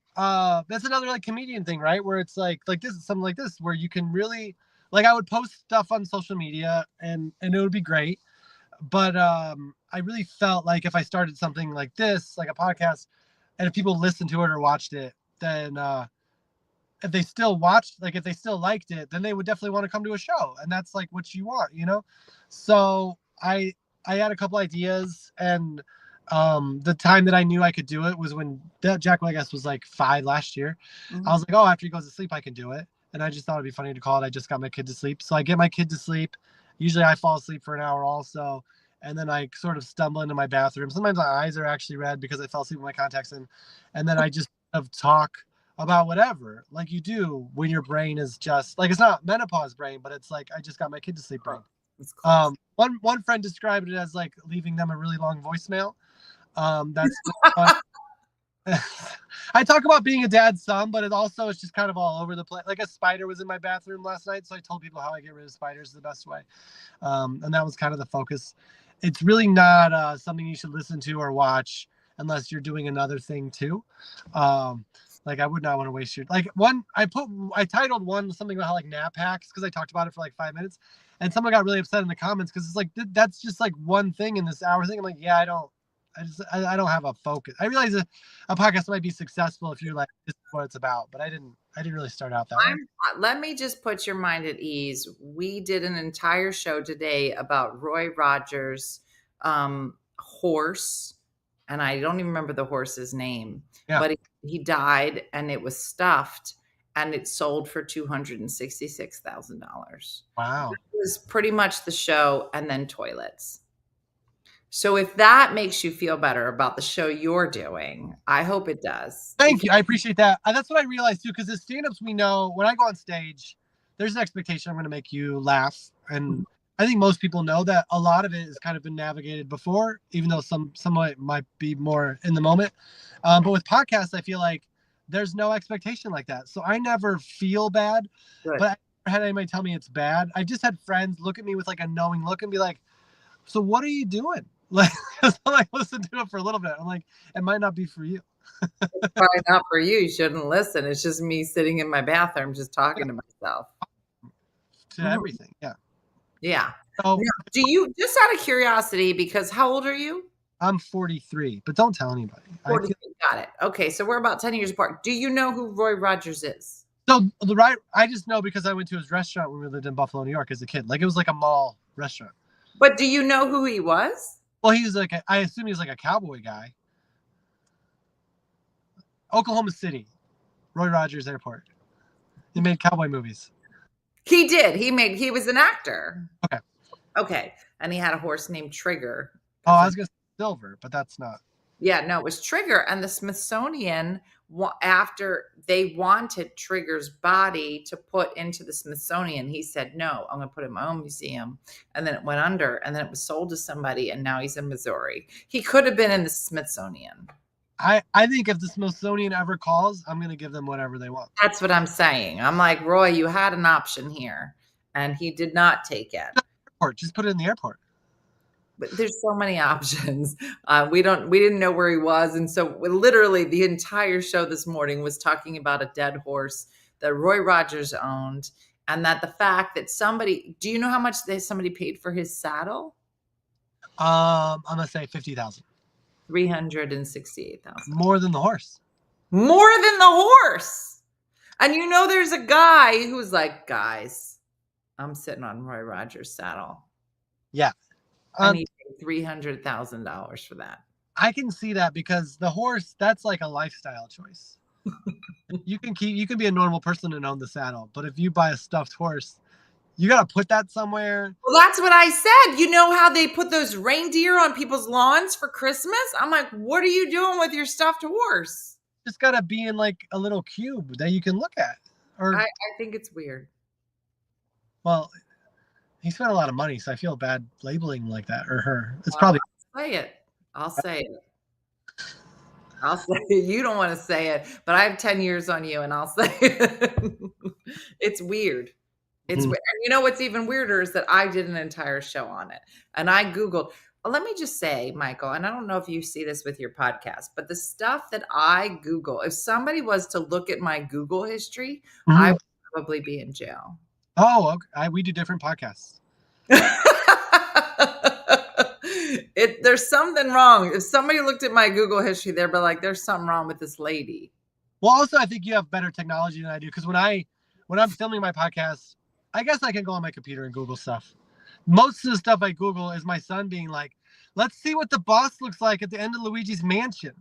that's another like comedian thing, right? Where it's like this is something like this where you can really, like, I would post stuff on social media and it would be great. But I really felt like if I started something like this, like a podcast, and if people listened to it or watched it, then if they still watched, like if they still liked it, then they would definitely want to come to a show. And that's like what you want, So I had a couple ideas, and the time that I knew I could do it was when Jack, I guess, was like 5 last year. I was like, oh, after he goes to sleep, I can do it. And I just thought it'd be funny to call it I Just Got My Kid to Sleep. So I get my kid to sleep. Usually I fall asleep for an hour also. And then I sort of stumble into my bathroom. Sometimes my eyes are actually red because I fell asleep with my contacts in. And then I just talk about whatever, like you do when your brain is just like, it's not menopause brain, but it's like, I just got my kid to sleep brain. One friend described it as like leaving them a really long voicemail. That's I talk about being a dad some, but it also is just kind of all over the place. Like a spider was in my bathroom last night, so I told people how I get rid of spiders the best way. And that was kind of the focus. It's really not something you should listen to or watch unless you're doing another thing too. Like I would not want to waste your I titled one something about how like nap hacks, because I talked about it for like 5 minutes, and someone got really upset in the comments because it's like that's just like one thing in this hour thing. I'm like, yeah, I don't have a focus. I realize a podcast might be successful if you're like, this is what it's about, but I didn't really start out that way. Let me just put your mind at ease. We did an entire show today about Roy Rogers' horse and I don't even remember the horse's name, Yeah. but he died, and it was stuffed, and it sold for $266,000. Wow. It was pretty much the show, and then toilets. So if that makes you feel better about the show you're doing, I hope it does. Thank you. I appreciate that. That's what I realized too, because as stand-ups, we know when I go on stage, there's an expectation I'm going to make you laugh. And I think most people know that a lot of it has kind of been navigated before, even though some of it might be more in the moment. But with podcasts, I feel like there's no expectation like that. So I never feel bad, Good. but I never had anybody tell me it's bad. I've just had friends look at me with like a knowing look and be like, so what are you doing? Like, I'm like, listen to it for a little bit. I'm like, it might not be for you. Probably not for you. You shouldn't listen. It's just me sitting in my bathroom just talking to myself. To everything. Yeah. Yeah. So Now, do you, just out of curiosity, because how old are you? I'm 43, but don't tell anybody. 43. Got it. Okay. So we're about 10 years apart. Do you know who Roy Rogers is? So I just know because I went to his restaurant when we lived in Buffalo, New York as a kid. Like it was like a mall restaurant. But do you know who he was? Well, he was like, I assume he was like a cowboy guy. Oklahoma City, Roy Rogers Airport. He made cowboy movies. He did. He was an actor. Okay. Okay. And he had a horse named Trigger. Oh, I was going to say Silver, but that's not. Yeah, no, it was Trigger. And the Smithsonian, after they wanted Trigger's body to put into the Smithsonian, he said, no, I'm going to put it in my own museum. And then it went under, and then it was sold to somebody, and now he's in Missouri. He could have been in the Smithsonian. I think if the Smithsonian ever calls, I'm going to give them whatever they want. That's what I'm saying. I'm like, Roy, you had an option here, and he did not take it. Just put it in the airport. But there's so many options. We didn't know where he was. And so literally the entire show this morning was talking about a dead horse that Roy Rogers owned. And that the fact that do you know how much somebody paid for his saddle? I'm going to say $50,000. $368,000. More than the horse. More than the horse. And there's a guy who's like, guys, I'm sitting on Roy Rogers' saddle. Yeah. I need $300,000 for that. I can see that because the horse, that's like a lifestyle choice. You can be a normal person and own the saddle, but if you buy a stuffed horse, you got to put that somewhere. Well, that's what I said. You know how they put those reindeer on people's lawns for Christmas? I'm like, what are you doing with your stuffed horse? Just got to be in like a little cube that you can look at. Or I think it's weird. Well, he spent a lot of money, so I feel bad labeling like that, or her. It's probably. I'll say it. You don't want to say it, but I have 10 years on you, and I'll say it. It's weird. It's weird. And you know what's even weirder is that I did an entire show on it, and I Googled. Let me just say, Michael, and I don't know if you see this with your podcast, but the stuff that I Google, if somebody was to look at my Google history, I would probably be in jail. Oh, okay. We do different podcasts. There's something wrong. If somebody looked at my Google history, they'd be like, there's something wrong with this lady. Well, also, I think you have better technology than I do, because when I'm filming my podcast, I guess I can go on my computer and Google stuff. Most of the stuff I Google is my son being like, let's see what the boss looks like at the end of Luigi's Mansion.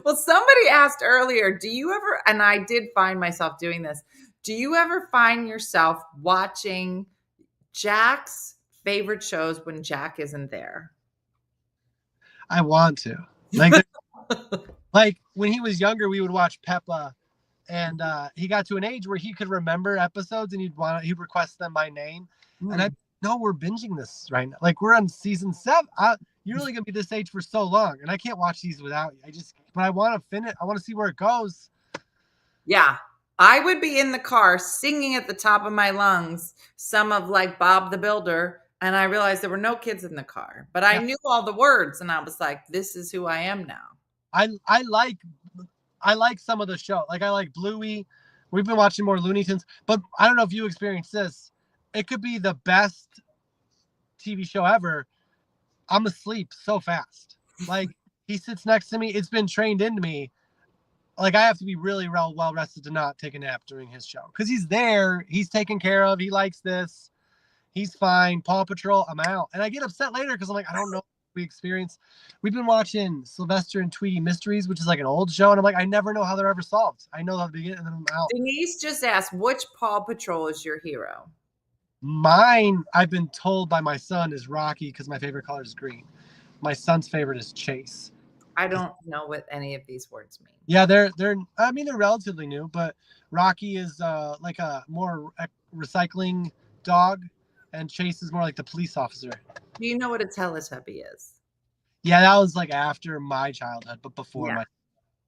Well, somebody asked earlier, do you ever, and I did find myself doing this, do you ever find yourself watching Jack's favorite shows when Jack isn't there? I want to. Like when he was younger, we would watch Peppa, and he got to an age where he could remember episodes, and he'd request them by name. And I know we're binging this right now. Like we're on season 7. You're only gonna be this age for so long, and I can't watch these without you. But I want to finish. I want to see where it goes. Yeah. I would be in the car singing at the top of my lungs some of like Bob the Builder, and I realized there were no kids in the car, but I knew all the words, and I was like, this is who I am now. I like some of the show. Like I like Bluey. We've been watching more Looney Tunes, but I don't know if you experienced this. It could be the best TV show ever. I'm asleep so fast. Like he sits next to me. It's been trained into me. Like I have to be really well rested to not take a nap during his show, because he's there. He's taken care of. He likes this. He's fine. Paw Patrol. I'm out. And I get upset later because I'm like, I don't know we experience. We've been watching Sylvester and Tweety Mysteries, which is like an old show, and I'm like, I never know how they're ever solved. I know how to begin and then I'm out. Denise just asked, which Paw Patrol is your hero? Mine, I've been told by my son, is Rocky because my favorite color is green. My son's favorite is Chase. I don't know what any of these words mean. Yeah, they're relatively new, but Rocky is like a more recycling dog, and Chase is more like the police officer. Do you know what a Teletubby is? Yeah, that was like after my childhood, but before Yeah. my.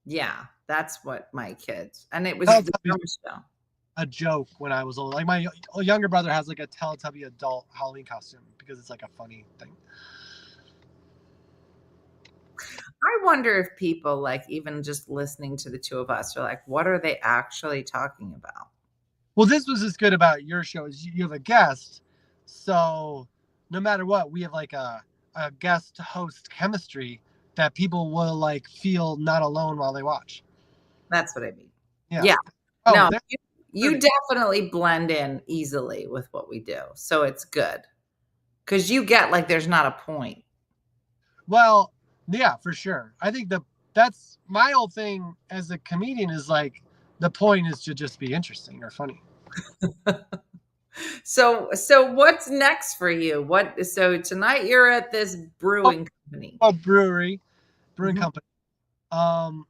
Yeah, that's what my kids, and it was Teletubbies. the dumbest show. A joke when I was old. Like my younger brother has like a Teletubby adult Halloween costume because it's like a funny thing. I wonder if people, like, even just listening to the two of us, are like, what are they actually talking about? Well, this was just good about your show is you have a guest, so no matter what, we have like a guest host chemistry that people will like feel not alone while they watch. That's what I mean. Yeah. Yeah. Oh, No, there- you definitely blend in easily with what we do. So it's good. Because you get like there's not a point. Well, yeah, for sure. I think that's my whole thing as a comedian is like the point is to just be interesting or funny. So what's next for you? So tonight you're at this brewing company. Oh, brewing Mhm. company.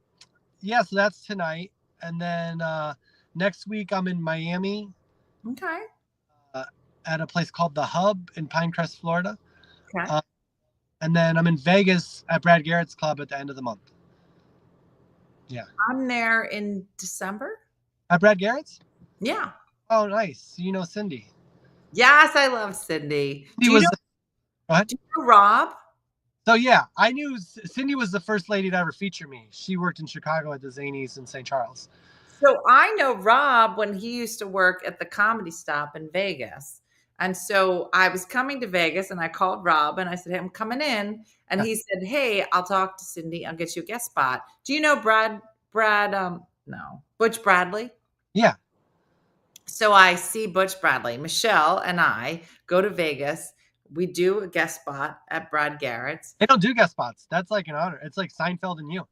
Yeah, so that's tonight. And then next week I'm in Miami Okay. at a place called The Hub in Pinecrest, Florida. Okay. And then I'm in Vegas at Brad Garrett's club at the end of the month. Yeah. I'm there in December. At Brad Garrett's? Yeah. Oh, nice. You know Cindy. Yes, I love Cindy. He was. Go ahead. Do you know Rob? So yeah, I knew Cindy was the first lady to ever feature me. She worked in Chicago at the Zanies in St. Charles. So I know Rob when he used to work at the Comedy Stop in Vegas. And so I was coming to Vegas and I called Rob and I said, hey, I'm coming in. And he said, hey, I'll talk to Cindy. I'll get you a guest spot. Do you know Butch Bradley? Yeah. So I see Butch Bradley. Michelle and I go to Vegas. We do a guest spot at Brad Garrett's. They don't do guest spots. That's like an honor. It's like Seinfeld and you.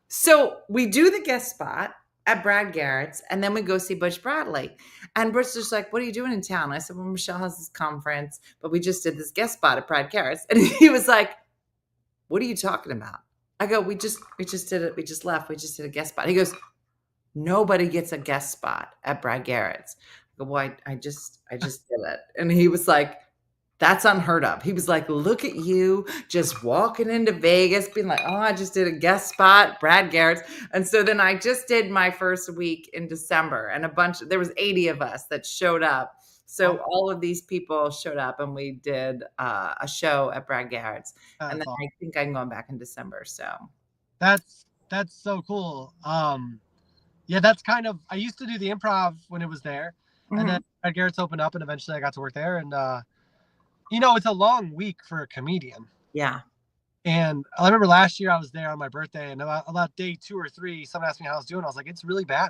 So we do the guest spot at Brad Garrett's, and then we go see Butch Bradley. And Butch was like, what are you doing in town? I said, well, Michelle has this conference, but we just did this guest spot at Brad Garrett's. And he was like, what are you talking about? I go, we just did it. We just left. We just did a guest spot. He goes, nobody gets a guest spot at Brad Garrett's. I go, well, I just did it. And he was like, that's unheard of. He was like, look at you just walking into Vegas being like, oh, I just did a guest spot, Brad Garrett's. And so then I just did my first week in December and there was 80 of us that showed up. So all of these people showed up and we did a show at Brad Garrett's. And then I think I'm going back in December. So that's so cool. Yeah, that's kind of, I used to do the Improv when it was there. Mm-hmm. And then Brad Garrett's opened up and eventually I got to work there. And, it's a long week for a comedian. Yeah. And I remember last year I was there on my birthday and about day 2 or 3, someone asked me how I was doing. I was like, it's really bad.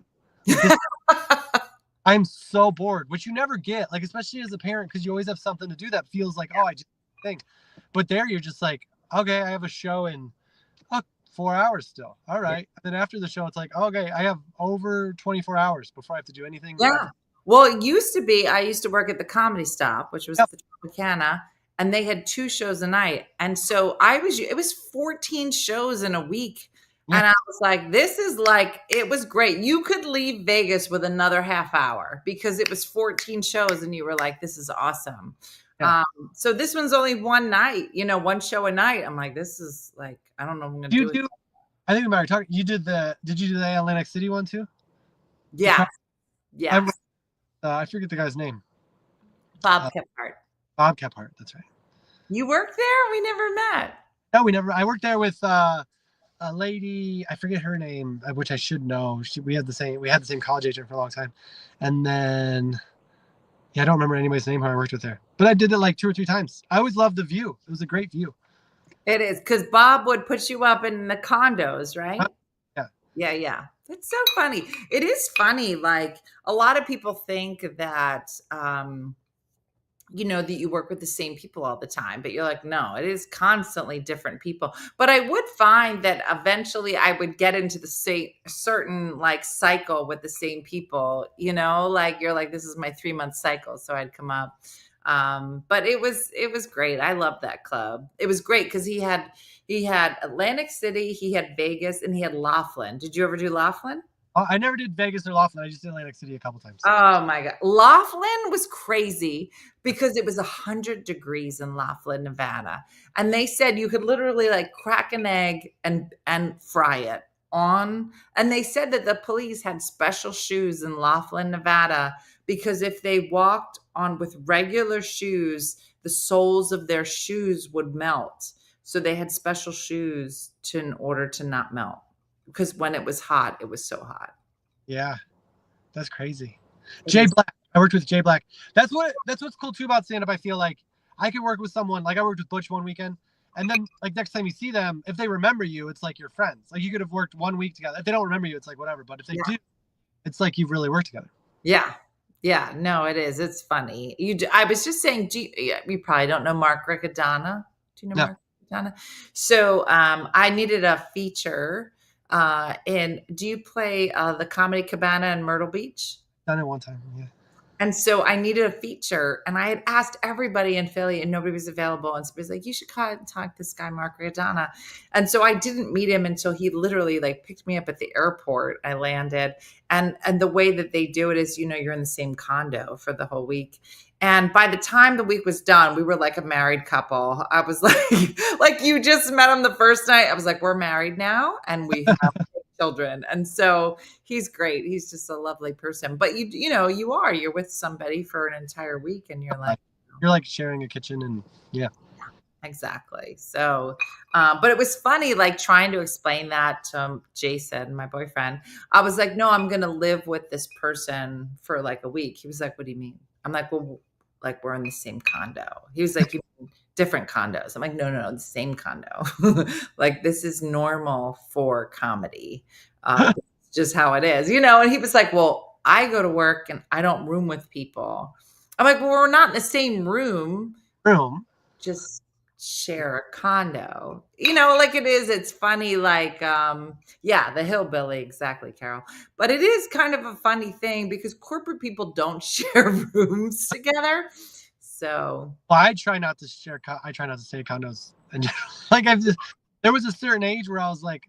I'm so bored, which you never get, like, especially as a parent, because you always have something to do that feels like, I just think. But there you're just like, okay, I have a show in 4 hours still. All right. Yeah. And then after the show, it's like, okay, I have over 24 hours before I have to do anything. Yeah. Well, it used to be, I used to work at the Comedy Stop, which was at the Tropicana, and they had 2 shows a night. And so it was 14 shows in a week. Yeah. And I was like, this is like, it was great. You could leave Vegas with another half hour because it was 14 shows and you were like, this is awesome. Yeah. So this one's only one night, one show a night. I'm like, this is like, I don't know what I'm going to do. I think we might be talking. Did you do the Atlantic City one too? Yeah. Yeah. I forget the guy's name. Bob Kephart. Bob Kephart. That's right. You worked there? We never met. No, we never. I worked there with a lady. I forget her name, which I should know. We had the same college agent for a long time, and then I don't remember anybody's name who I worked with there. But I did it like 2 or 3 times. I always loved the view. It was a great view. It is, because Bob would put you up in the condos, right? Yeah. Yeah. It's so funny. It is funny. Like, a lot of people think that, that you work with the same people all the time, but you're like, no, it is constantly different people. But I would find that eventually I would get into the same certain like cycle with the same people, like you're like, this is my 3-month cycle. So I'd come up. But it was great. I loved that club. It was great because he had Atlantic City, he had Vegas, and he had Laughlin. Did you ever do Laughlin? I never did Vegas or Laughlin. I just did Atlantic City a couple times. Oh my God. Laughlin was crazy because it was 100 degrees in Laughlin, Nevada. And they said you could literally like crack an egg and fry it on. And they said that the police had special shoes in Laughlin, Nevada, because if they walked on with regular shoes, the soles of their shoes would melt. So they had special shoes in order to not melt. Because when it was hot, it was so hot. Yeah, that's crazy. Jay Black. I worked with Jay Black. That's what's cool too about stand-up. I feel like I could work with someone. Like I worked with Butch one weekend, and then like next time you see them, if they remember you, it's like you're friends. Like you could have worked 1 week together. If they don't remember you, it's like whatever. But if they do, it's like you've really worked together. Yeah. Yeah. No, it is. It's funny. I was just saying, you probably don't know Mark Riccadonna. Do you know Mark Riccadonna? So I needed a feature. And do you play the Comedy Cabana in Myrtle Beach? Done it one time, yeah. And so I needed a feature, and I had asked everybody in Philly, and nobody was available. And somebody's like, "You should call and talk to this guy, Mark Riccadonna." And so I didn't meet him until he literally like picked me up at the airport. I landed, and the way that they do it is, you're in the same condo for the whole week. And by the time the week was done, we were like a married couple. I was like you just met him the first night. I was like, we're married now, and we have children. And so he's great. He's just a lovely person. But you're with somebody for an entire week, and you're like sharing a kitchen, and yeah. Exactly. So, but it was funny, like trying to explain that to Jason, my boyfriend. I was like, no, I'm going to live with this person for like a week. He was like, what do you mean? I'm like, well, like we're in the same condo. He was like, you mean different condos? I'm like, no, the same condo. Like this is normal for comedy. Just how it is, and he was like, well, I go to work and I don't room with people. I'm like, well, we're not in the same room. Just share a condo, like it is. It's funny. Like, the hillbilly. Exactly, Carol. But it is kind of a funny thing because corporate people don't share rooms together. So I try not to share. I try not to stay in condos. And like there was a certain age where I was like,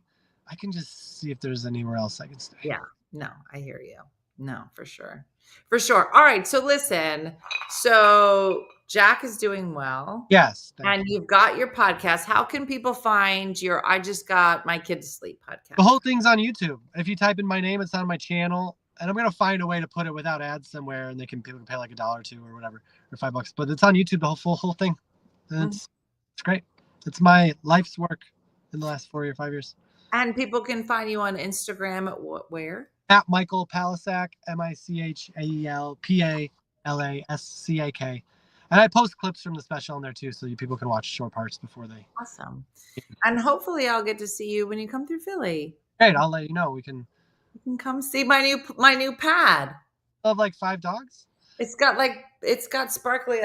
I can just see if there's anywhere else I can stay. Yeah. No, I hear you. No, for sure. For sure. All right. So listen, Jack is doing well. Yes. And you've got your podcast. How can people find your I Just Got My Kid to Sleep podcast? The whole thing's on YouTube. If you type in my name, it's on my channel. And I'm going to find a way to put it without ads somewhere. And people can pay like $1 or $2 or whatever, or $5. But it's on YouTube, the whole thing. And it's great. It's my life's work in the last 4 or 5 years. And people can find you on Instagram at where? At Michael Palascak, MichaelPalascak. And I post clips from the special on there too, so people can watch short parts before they. Awesome. And hopefully I'll get to see you when you come through Philly. Great, I'll let you know. You can come see my new pad. I have like 5 dogs. It's got sparkly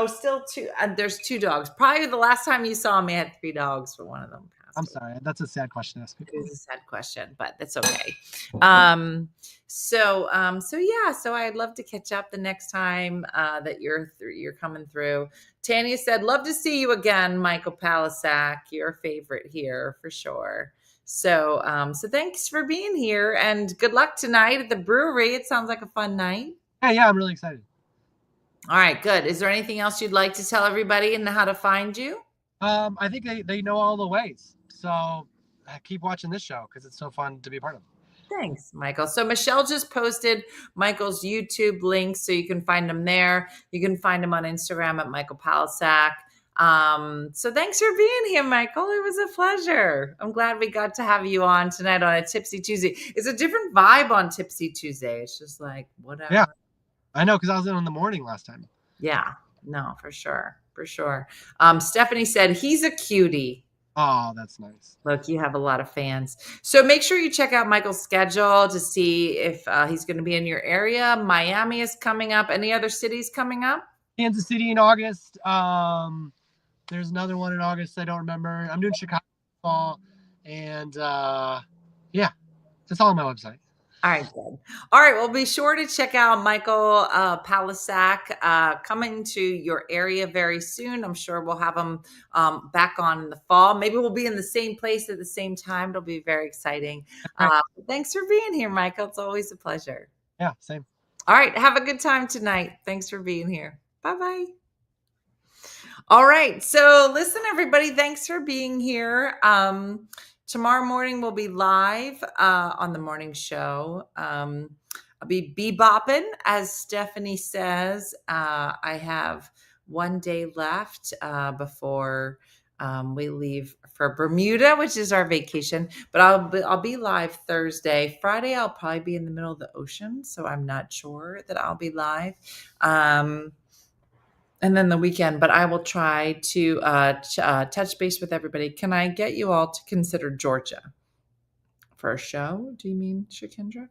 still 2. There's 2 dogs. Probably the last time you saw me, I had 3 dogs for one of them. I'm sorry. That's a sad question to ask people. It is a sad question, but that's okay. So I'd love to catch up the next time that you're coming through. Tanya said, love to see you again, Michael Palascak. Your favorite here for sure. So thanks for being here and good luck tonight at the brewery. It sounds like a fun night. Yeah, I'm really excited. All right, good. Is there anything else you'd like to tell everybody and how to find you? I think they know all the ways. So keep watching this show because it's so fun to be a part of. Thanks, Michael. So Michelle just posted Michael's YouTube link, so you can find him there. You can find him on Instagram at Michael Palascak. So thanks for being here, Michael. It was a pleasure. I'm glad we got to have you on tonight on a Tipsy Tuesday. It's a different vibe on Tipsy Tuesday. It's just like whatever. Yeah, I know because I was in the morning last time. Yeah, no, for sure. Stephanie said he's a cutie. Oh, that's nice. Look, you have a lot of fans. So make sure you check out Michael's schedule to see if he's going to be in your area. Miami is coming up. Any other cities coming up? Kansas City in August. There's another one in August. I don't remember. I'm doing Chicago fall, and yeah, that's all on my website. All right, good. All right, well, be sure to check out Michael Palascak coming to your area very soon. I'm sure we'll have him back on in the fall. Maybe we'll be in the same place at the same time. It'll be very exciting. Thanks for being here, Michael. It's always a pleasure. Yeah, same. All right, have a good time tonight. Thanks for being here. Bye-bye. All right, so listen, everybody, thanks for being here. Tomorrow morning we'll be live on the morning show. I'll be bebopping, as Stephanie says. I have one day left before we leave for Bermuda, which is our vacation. But I'll be live Thursday. Friday I'll probably be in the middle of the ocean, so I'm not sure that I'll be live. And then the weekend, but I will try to touch base with everybody. Can I get you all to consider Georgia for a show? Do you mean Shakendra?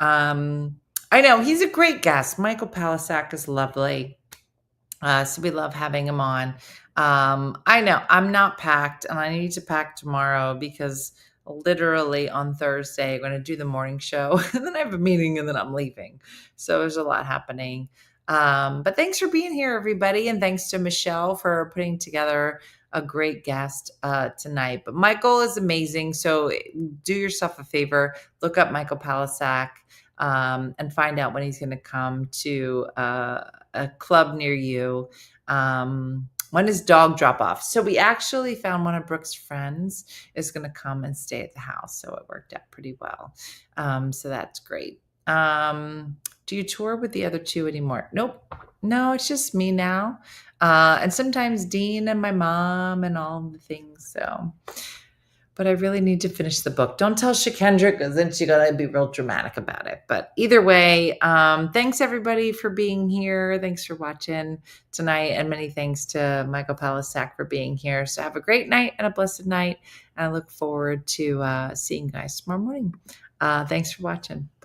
I know he's a great guest. Michael Palascak is lovely. So we love having him on. I know I'm not packed, and I need to pack tomorrow because literally on Thursday I'm going to do the morning show, and then I have a meeting, and then I'm leaving. So there's a lot happening. But thanks for being here, everybody. And thanks to Michelle for putting together a great guest tonight. But Michael is amazing. So do yourself a favor, look up Michael Palascak and find out when he's going to come to a club near you. When his dog drop off. So we actually found one of Brooke's friends is going to come and stay at the house. So it worked out pretty well. So that's great. Do you tour with the other two anymore? Nope. No, it's just me now. And sometimes Dean and my mom and all the things. So, but I really need to finish the book. Don't tell Shakendra because then she's going to be real dramatic about it. But either way, thanks everybody for being here. Thanks for watching tonight. And many thanks to Michael Palascak for being here. So have a great night and a blessed night. And I look forward to seeing you guys tomorrow morning. Thanks for watching. Bye-bye.